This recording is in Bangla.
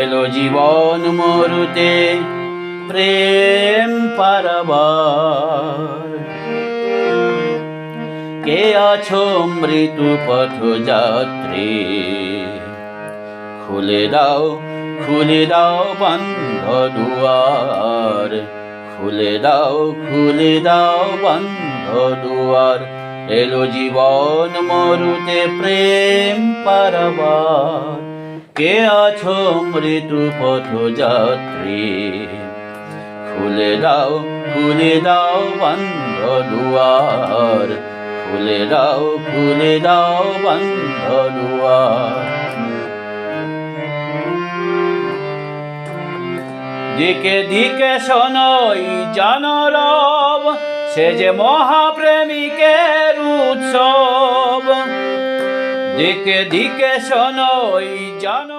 এলো জীবন মরুতে প্রেম পারাবার, কে আছো মৃত্যু পথযাত্রী, খুলে দাও বন্ধ দুয়ার, খুলে দাও বন্ধ দুয়ার। এলো জীবন মরুতে প্রেম পারাবার, কে আছো মৃত্যু পথযাত্রী, খুলে দাও বন্ধ দুয়ার, খুলে দাও বন্ধ দুয়ার। দিকে দিকে শোনোই জনরব, সে যে মহাপ্রেমিকের উৎসব। দিকে দিকে শোনোই জন